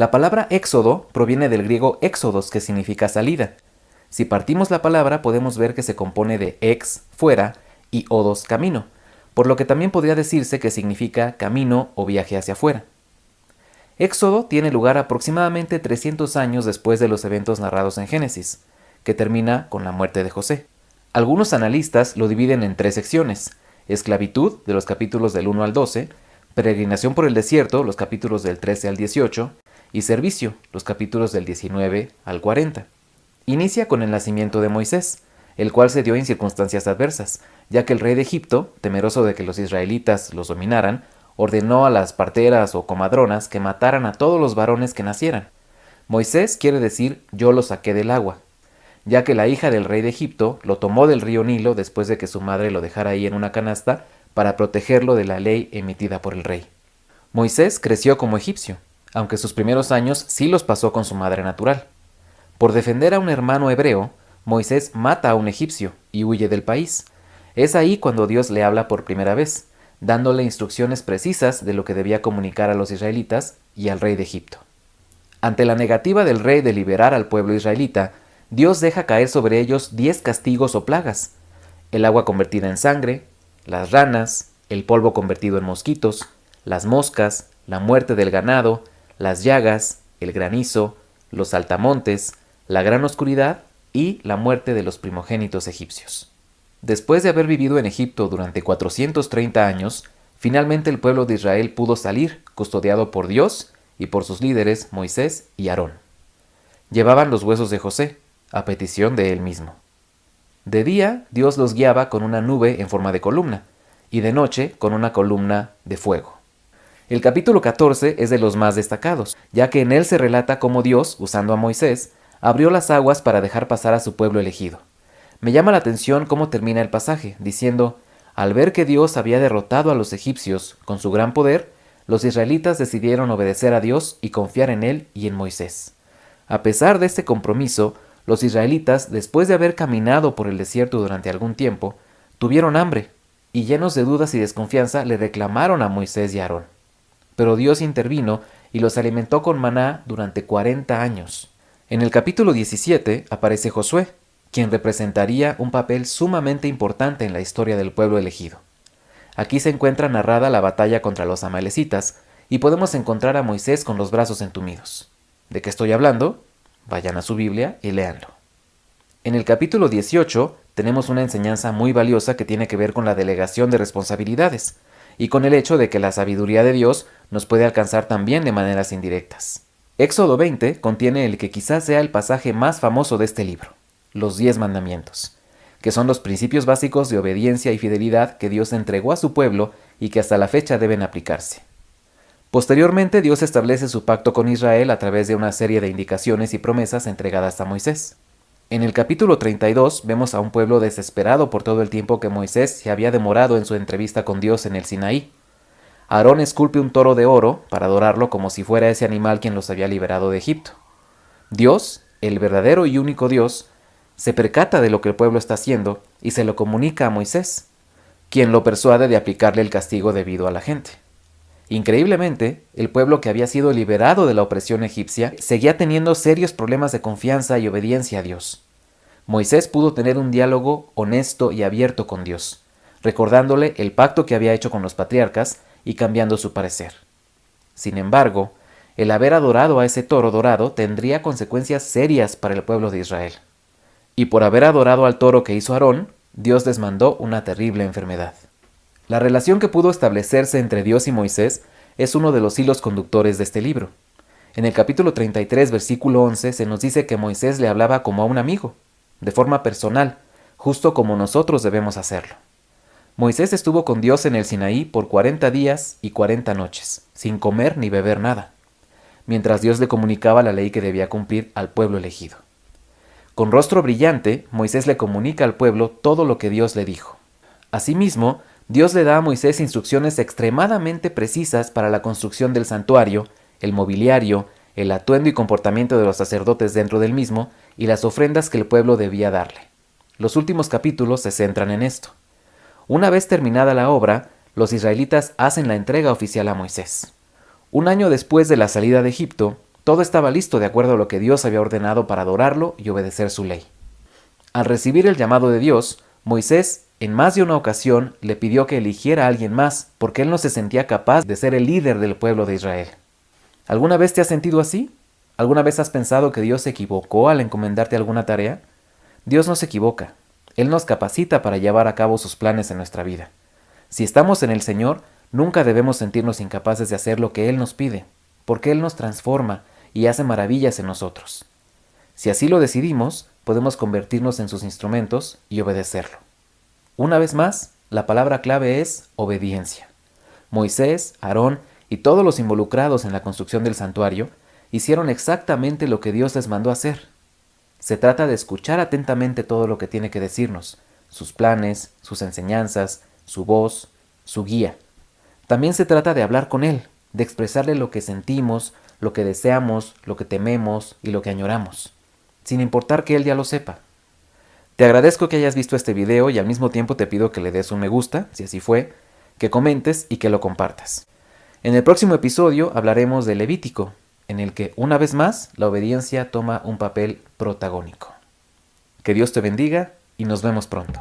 La palabra éxodo proviene del griego éxodos, que significa salida. Si partimos la palabra podemos ver que se compone de ex, fuera, y odos, camino, por lo que también podría decirse que significa camino o viaje hacia afuera. Éxodo tiene lugar aproximadamente 300 años después de los eventos narrados en Génesis, que termina con la muerte de José. Algunos analistas lo dividen en 3 secciones: esclavitud, de los capítulos del 1 al 12, peregrinación por el desierto, los capítulos del 13 al 18, y servicio, los capítulos del 19 al 40. Inicia con el nacimiento de Moisés, el cual se dio en circunstancias adversas, ya que el rey de Egipto, temeroso de que los israelitas los dominaran, ordenó a las parteras o comadronas que mataran a todos los varones que nacieran. Moisés quiere decir yo lo saqué del agua, ya que la hija del rey de Egipto lo tomó del río Nilo después de que su madre lo dejara ahí en una canasta para protegerlo de la ley emitida por el rey. Moisés creció como egipcio, aunque sus primeros años sí los pasó con su madre natural. Por defender a un hermano hebreo, Moisés mata a un egipcio y huye del país. Es ahí cuando Dios le habla por primera vez, dándole instrucciones precisas de lo que debía comunicar a los israelitas y al rey de Egipto. Ante la negativa del rey de liberar al pueblo israelita, Dios deja caer sobre ellos 10 castigos o plagas: el agua convertida en sangre, las ranas, el polvo convertido en mosquitos, las moscas, la muerte del ganado, las llagas, el granizo, los saltamontes, la gran oscuridad y la muerte de los primogénitos egipcios. Después de haber vivido en Egipto durante 430 años, finalmente el pueblo de Israel pudo salir, custodiado por Dios y por sus líderes Moisés y Aarón. Llevaban los huesos de José, a petición de él mismo. De día, Dios los guiaba con una nube en forma de columna, y de noche con una columna de fuego. El capítulo 14 es de los más destacados, ya que en él se relata cómo Dios, usando a Moisés, abrió las aguas para dejar pasar a su pueblo elegido. Me llama la atención cómo termina el pasaje, diciendo: al ver que Dios había derrotado a los egipcios con su gran poder, los israelitas decidieron obedecer a Dios y confiar en él y en Moisés. A pesar de este compromiso, los israelitas, después de haber caminado por el desierto durante algún tiempo, tuvieron hambre, y llenos de dudas y desconfianza le reclamaron a Moisés y a Aarón. Pero Dios intervino y los alimentó con maná durante 40 años. En el capítulo 17 aparece Josué, quien representaría un papel sumamente importante en la historia del pueblo elegido. Aquí se encuentra narrada la batalla contra los amalecitas, y podemos encontrar a Moisés con los brazos entumidos. ¿De qué estoy hablando? Vayan a su Biblia y léanlo. En el capítulo 18 tenemos una enseñanza muy valiosa que tiene que ver con la delegación de responsabilidades, y con el hecho de que la sabiduría de Dios nos puede alcanzar también de maneras indirectas. Éxodo 20 contiene el que quizás sea el pasaje más famoso de este libro: los 10 mandamientos, que son los principios básicos de obediencia y fidelidad que Dios entregó a su pueblo y que hasta la fecha deben aplicarse. Posteriormente, Dios establece su pacto con Israel a través de una serie de indicaciones y promesas entregadas a Moisés. En el capítulo 32 vemos a un pueblo desesperado por todo el tiempo que Moisés se había demorado en su entrevista con Dios en el Sinaí. Aarón esculpe un toro de oro para adorarlo como si fuera ese animal quien los había liberado de Egipto. Dios, el verdadero y único Dios, se percata de lo que el pueblo está haciendo y se lo comunica a Moisés, quien lo persuade de aplicarle el castigo debido a la gente. Increíblemente, el pueblo que había sido liberado de la opresión egipcia seguía teniendo serios problemas de confianza y obediencia a Dios. Moisés pudo tener un diálogo honesto y abierto con Dios, recordándole el pacto que había hecho con los patriarcas y cambiando su parecer. Sin embargo, el haber adorado a ese toro dorado tendría consecuencias serias para el pueblo de Israel. Y por haber adorado al toro que hizo Aarón, Dios les mandó una terrible enfermedad. La relación que pudo establecerse entre Dios y Moisés es uno de los hilos conductores de este libro. En el capítulo 33, versículo 11, se nos dice que Moisés le hablaba como a un amigo, de forma personal, justo como nosotros debemos hacerlo. Moisés estuvo con Dios en el Sinaí por 40 días y 40 noches, sin comer ni beber nada, mientras Dios le comunicaba la ley que debía cumplir al pueblo elegido. Con rostro brillante, Moisés le comunica al pueblo todo lo que Dios le dijo. Asimismo, Dios le da a Moisés instrucciones extremadamente precisas para la construcción del santuario, el mobiliario, el atuendo y comportamiento de los sacerdotes dentro del mismo y las ofrendas que el pueblo debía darle. Los últimos capítulos se centran en esto. Una vez terminada la obra, los israelitas hacen la entrega oficial a Moisés. Un año después de la salida de Egipto, Todo estaba listo de acuerdo a lo que Dios había ordenado para adorarlo y obedecer su ley. Al recibir el llamado de Dios, Moisés en más de una ocasión le pidió que eligiera a alguien más porque él no se sentía capaz de ser el líder del pueblo de Israel. ¿Alguna vez te has sentido así? ¿Alguna vez has pensado que Dios se equivocó al encomendarte alguna tarea? Dios no se equivoca. Él nos capacita para llevar a cabo sus planes en nuestra vida. Si estamos en el Señor, nunca debemos sentirnos incapaces de hacer lo que Él nos pide, porque Él nos transforma y hace maravillas en nosotros. Si así lo decidimos, podemos convertirnos en sus instrumentos y obedecerlo. Una vez más, la palabra clave es obediencia. Moisés, Aarón y todos los involucrados en la construcción del santuario hicieron exactamente lo que Dios les mandó hacer. Se trata de escuchar atentamente todo lo que tiene que decirnos, sus planes, sus enseñanzas, su voz, su guía. También se trata de hablar con Él, de expresarle lo que sentimos, lo que deseamos, lo que tememos y lo que añoramos, sin importar que Él ya lo sepa. Te agradezco que hayas visto este video y al mismo tiempo te pido que le des un me gusta, si así fue, que comentes y que lo compartas. En el próximo episodio hablaremos de Levítico, en el que, una vez más, la obediencia toma un papel protagónico. Que Dios te bendiga y nos vemos pronto.